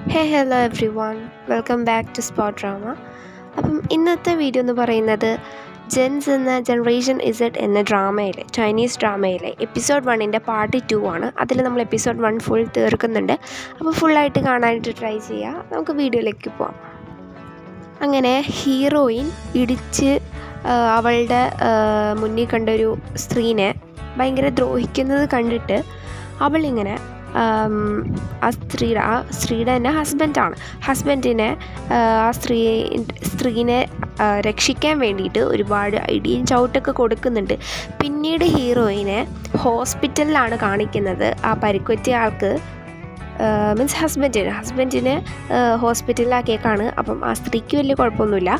Hello everyone, welcome back to Spot Drama. അപ്പം ഇന്നത്തെ video എന്ന് പറയുന്നത് ജെൻസ് എന്ന ജനറേഷൻ ഇസഡ് എന്ന ഡ്രാമയിലെ ചൈനീസ് ഡ്രാമയിലെ എപ്പിസോഡ് 1 പാർട്ട് 2 ആണ്. അതിൽ നമ്മൾ എപ്പിസോഡ് 1 ഫുൾ തീർക്കുന്നുണ്ട്. അപ്പോൾ ഫുള്ളായിട്ട് കാണാനായിട്ട് ട്രൈ ചെയ്യുക. നമുക്ക് വീഡിയോയിലേക്ക് പോവാം. അങ്ങനെ ഹീറോയിൻ ഇടിച്ച് അവളുടെ മുന്നിൽ കണ്ടൊരു സ്ത്രീനെ ഭയങ്കര ദ്രോഹിക്കുന്നത് കണ്ടിട്ട് അവളിങ്ങനെ ആ സ്ത്രീയുടെ തന്നെ ഹസ്ബൻഡിനെ ആ സ്ത്രീനെ രക്ഷിക്കാൻ വേണ്ടിയിട്ട് ഒരുപാട് ഇടിയും ചവിട്ടൊക്കെ കൊടുക്കുന്നുണ്ട്. പിന്നീട് ഹീറോയിനെ ഹോസ്പിറ്റലിലാണ് കാണിക്കുന്നത്. ആ പരിക്കുപറ്റിയ ആൾക്ക് മീൻസ് ഹസ്ബൻഡിനെ ഹോസ്പിറ്റലിലാക്കിയേക്കാണ്. അപ്പം ആ സ്ത്രീക്ക് വലിയ കുഴപ്പമൊന്നുമില്ല.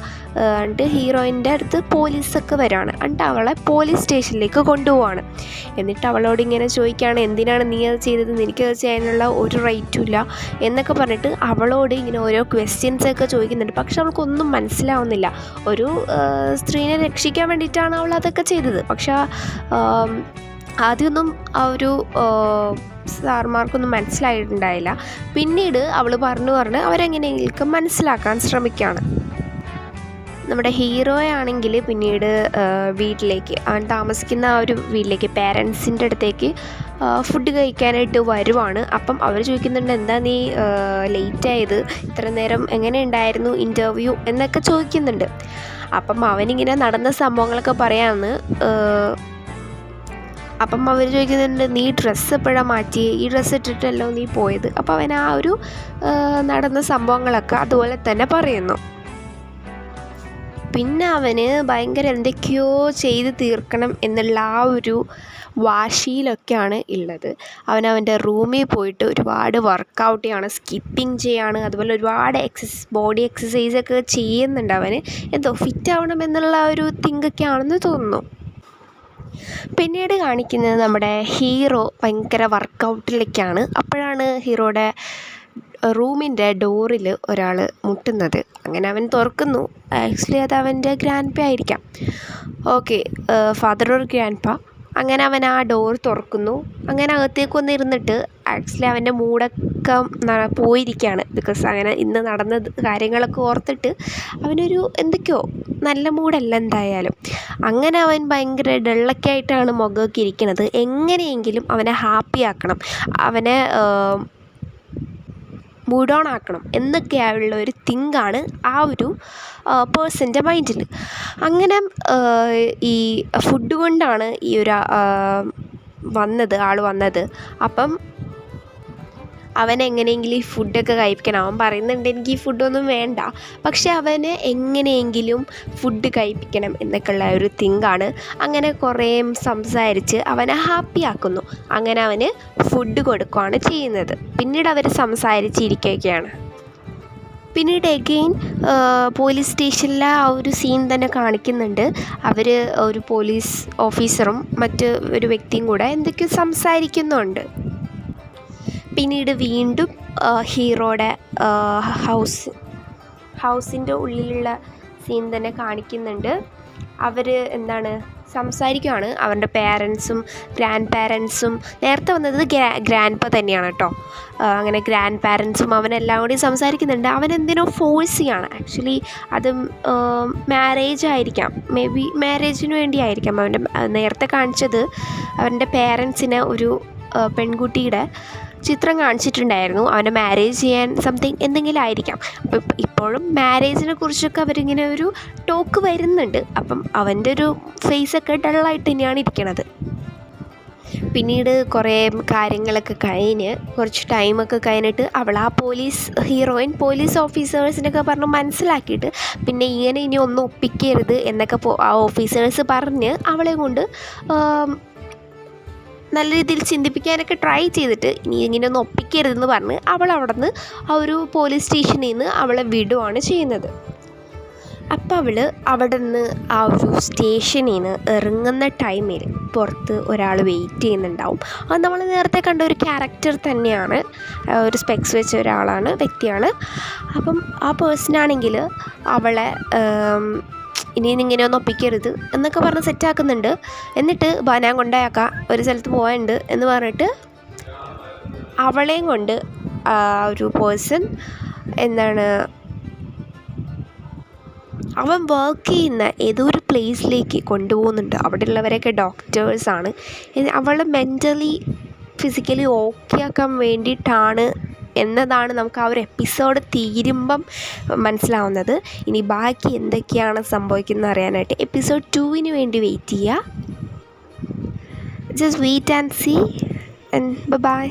എന്നിട്ട് ഹീറോയിൻ്റെ അടുത്ത് പോലീസൊക്കെ വരികയാണ്. എന്നിട്ട് അവളെ പോലീസ് സ്റ്റേഷനിലേക്ക് കൊണ്ടുപോവാണ്. എന്നിട്ട് അവളോട് ഇങ്ങനെ ചോദിക്കുകയാണ്, എന്തിനാണ് നീ അത് ചെയ്തത്, എനിക്കത് ചെയ്യാനുള്ള ഒരു റൈറ്റും ഇല്ല എന്നൊക്കെ പറഞ്ഞിട്ട് അവളോട് ഇങ്ങനെ ഓരോ ക്വസ്റ്റ്യൻസൊക്കെ ചോദിക്കുന്നുണ്ട്. പക്ഷെ അവൾക്കൊന്നും മനസ്സിലാവുന്നില്ല. ഒരു സ്ത്രീനെ രക്ഷിക്കാൻ വേണ്ടിയിട്ടാണ് അവൾ അതൊക്കെ ചെയ്തത്. പക്ഷെ ആദ്യമൊന്നും ആ ഒരു സാർമാർക്കൊന്നും മനസ്സിലായിട്ടുണ്ടായില്ല. പിന്നീട് അവൾ പറഞ്ഞ് അവരെങ്ങനെയെങ്കിലും മനസ്സിലാക്കാൻ ശ്രമിക്കുകയാണ്. നമ്മുടെ ഹീറോയാണെങ്കിൽ പിന്നീട് വീട്ടിലേക്ക്, അവൻ താമസിക്കുന്ന ആ ഒരു വീട്ടിലേക്ക്, പേരൻസിൻ്റെ അടുത്തേക്ക് ഫുഡ് കഴിക്കാനായിട്ട് വരുവാണ്. അപ്പം അവർ ചോദിക്കുന്നുണ്ട്, എന്താ നീ ലേറ്റായത്, ഇത്ര നേരം എങ്ങനെ ഉണ്ടായിരുന്നു ഇൻ്റർവ്യൂ എന്നൊക്കെ ചോദിക്കുന്നുണ്ട്. അപ്പം അവനിങ്ങനെ നടന്ന സംഭവങ്ങളൊക്കെ പറയാമെന്ന്. അപ്പം അവർ ചോദിക്കുന്നുണ്ട്, നീ ഡ്രസ്സ് എപ്പോഴാണ് മാറ്റിയേ, ഈ ഡ്രസ്സ് ഇട്ടിട്ടല്ലോ നീ പോയത്. അപ്പോൾ അവൻ ആ ഒരു നടന്ന സംഭവങ്ങളൊക്കെ അതുപോലെ തന്നെ പറയുന്നു. പിന്നെ അവന് ഭയങ്കര എന്തൊക്കെയോ ചെയ്ത് തീർക്കണം എന്നുള്ള ആ ഒരു വാശിയിലൊക്കെയാണ് ഉള്ളത്. അവൻ്റെ റൂമിൽ പോയിട്ട് ഒരുപാട് വർക്കൗട്ട് ചെയ്യാണ്, സ്കിപ്പിംഗ് ചെയ്യാണ്, അതുപോലെ ഒരുപാട് ബോഡി എക്സസൈസൊക്കെ ചെയ്യുന്നുണ്ട്. അവന് എന്തോ ഫിറ്റ് ആവണം എന്നുള്ള ഒരു തിങ്കൊക്കെ ആണെന്ന് തോന്നുന്നു. പിന്നീട് കാണിക്കുന്നത് നമ്മുടെ ഹീറോ ഭയങ്കര വർക്കൗട്ടിലേക്കാണ്. അപ്പോഴാണ് ഹീറോയുടെ റൂമിൻ്റെ ഡോറിൽ ഒരാൾ മുട്ടുന്നത്. അങ്ങനെ അവൻ തുറക്കുന്നു. ആക്ച്വലി അത് അവൻ്റെ ഗ്രാൻഡ് പ ആയിരിക്കാം. ഓക്കെ, ഫാദർ ഓർ ഗ്രാൻഡ് പ. അങ്ങനെ അവൻ ആ ഡോർ തുറക്കുന്നു. അങ്ങനെ അകത്തേക്ക് വന്നിരുന്നിട്ട് ആക്ച്വലി അവൻ്റെ മൂടൊക്കെ പോയിരിക്കുകയാണ്. ബിക്കോസ് അങ്ങനെ ഇന്ന് നടന്ന കാര്യങ്ങളൊക്കെ ഓർത്തിട്ട് അവനൊരു എന്തൊക്കെയോ നല്ല മൂടല്ല എന്തായാലും. അങ്ങനെ അവൻ ഭയങ്കര ഡള്ളൊക്കെ ആയിട്ടാണ് മുഖമൊക്കെ ഇരിക്കുന്നത്. എങ്ങനെയെങ്കിലും അവനെ ഹാപ്പി ആക്കണം, അവനെ മൂഡ് ഓൺ ആക്കണം എന്നൊക്കെയുള്ള ഒരു തിങ്കാണ് ആ ഒരു പേഴ്സൻ്റെ മൈൻഡിൽ. അങ്ങനെ ഈ ഫുഡ് കൊണ്ടാണ് ഈ ഒരു ആൾ വന്നത്. അപ്പം അവൻ എങ്ങനെയെങ്കിലും ഈ ഫുഡൊക്കെ കഴിക്കണം. അവൻ പറയുന്നുണ്ട്, എനിക്ക് ഈ ഫുഡൊന്നും വേണ്ട, പക്ഷെ അവന് എങ്ങനെയെങ്കിലും ഫുഡ് കഴിപ്പിക്കണം എന്നൊക്കെയുള്ള ഒരു തിങ്കാണ്. അങ്ങനെ കുറേ സംസാരിച്ച് അവനെ ഹാപ്പി ആക്കുന്നു. അങ്ങനെ അവന് ഫുഡ് കൊടുക്കുകയാണ് ചെയ്യുന്നത്. പിന്നീട് അവർ സംസാരിച്ചിരിക്കുകയാണ്. പിന്നീട് എഗെയിൻ പോലീസ് സ്റ്റേഷനിലെ ആ ഒരു സീൻ തന്നെ കാണിക്കുന്നുണ്ട്. അവർ ഒരു പോലീസ് ഓഫീസറും മറ്റ് ഒരു വ്യക്തിയും കൂടെ എന്തൊക്കെയോ സംസാരിക്കുന്നുണ്ട്. പിന്നീട് വീണ്ടും ഹീറോയുടെ ഹൗസിൻ്റെ ഉള്ളിലുള്ള സീൻ തന്നെ കാണിക്കുന്നുണ്ട്. അവർ സംസാരിക്കുകയാണ്. അവരുടെ പേരൻസും ഗ്രാൻഡ് പാരൻസും, നേരത്തെ വന്നത് ഗ്രാൻഡ് പ തന്നെയാണ് കേട്ടോ. അങ്ങനെ ഗ്രാൻഡ് പാരൻസും അവനെല്ലാം കൂടി സംസാരിക്കുന്നുണ്ട്. അവനെന്തിനോ ഫോഴ്സ് ചെയ്യാണ്. ആക്ച്വലി അത് മാരേജ് ആയിരിക്കാം, മേ ബി മാരേജിന് വേണ്ടിയായിരിക്കാം. അവൻ്റെ നേരത്തെ കാണിച്ചത് അവൻ്റെ പേരൻസിന് ഒരു പെൺകുട്ടിയുടെ ചിത്രം കാണിച്ചിട്ടുണ്ടായിരുന്നു. അവനെ മാരേജ് ചെയ്യാൻ സംതിങ് എന്തെങ്കിലും ആയിരിക്കാം. അപ്പം ഇപ്പോഴും മാരേജിനെ കുറിച്ചൊക്കെ അവരിങ്ങനെ ഒരു ടോക്ക് വരുന്നുണ്ട്. അപ്പം അവൻ്റെ ഒരു ഫേസൊക്കെ ഡള്ളായിട്ട് തന്നെയാണ് ഇരിക്കണത്. പിന്നീട് കുറേ കാര്യങ്ങളൊക്കെ കഴിഞ്ഞ് കുറച്ച് ടൈമൊക്കെ കഴിഞ്ഞിട്ട് അവൾ ആ ഹീറോയിൻ പോലീസ് ഓഫീസേഴ്സിനൊക്കെ പറഞ്ഞ് മനസ്സിലാക്കിയിട്ട്, പിന്നെ ഇനി ഒന്നും ഒപ്പിക്കരുത് എന്നൊക്കെ ആ ഓഫീസേഴ്സ് പറഞ്ഞ് അവളെ കൊണ്ട് നല്ല രീതിയിൽ ചിന്തിപ്പിക്കാനൊക്കെ ട്രൈ ചെയ്തിട്ട് ഇനി ഇങ്ങനെയൊന്നും ഒപ്പിക്കരുതെന്ന് പറഞ്ഞ് അവൾ അവിടെ നിന്ന് ആ ഒരു പോലീസ് സ്റ്റേഷനിൽ നിന്ന് അവളെ വിടുകയാണ് ചെയ്യുന്നത്. അപ്പോൾ അവൾ അവിടെ നിന്ന് ആ ഒരു സ്റ്റേഷനിൽ നിന്ന് ഇറങ്ങുന്ന ടൈമിൽ പുറത്ത് ഒരാൾ വെയിറ്റ് ചെയ്യുന്നുണ്ടാവും. അത് നമ്മൾ നേരത്തെ കണ്ട ഒരു ക്യാരക്ടർ തന്നെയാണ്, ഒരു സ്പെക്സ് വെച്ച വ്യക്തിയാണ്. അപ്പം ആ പേഴ്സണാണെങ്കിൽ അവളെ ഇനി ഇങ്ങനെയൊന്നും ഒപ്പിക്കരുത് എന്നൊക്കെ പറഞ്ഞ് സെറ്റാക്കുന്നുണ്ട്. എന്നിട്ട് ഞാൻ കൊണ്ടാക്കാം, ഒരു സ്ഥലത്ത് പോകാനുണ്ട് എന്ന് പറഞ്ഞിട്ട് അവളെയും കൊണ്ട് ഒരു പേഴ്സൺ അവൻ വർക്ക് ചെയ്യുന്ന ഏതോ ഒരു പ്ലേസിലേക്ക് കൊണ്ടുപോകുന്നുണ്ട്. അവിടെയുള്ളവരൊക്കെ ഡോക്ടേഴ്സാണ്. അവളെ മെൻ്റലി ഫിസിക്കലി ഓക്കെ ആക്കാൻ വേണ്ടിയിട്ടാണ് എന്നതാണ് നമുക്ക് ആ ഒരു എപ്പിസോഡ് തീരുമ്പം മനസ്സിലാവുന്നത്. ഇനി ബാക്കി എന്തൊക്കെയാണ് സംഭവിക്കുന്നത് അറിയാനായിട്ട് എപ്പിസോഡ് 2 വേണ്ടി വെയിറ്റ് ചെയ്യുക. Just wait and see and by.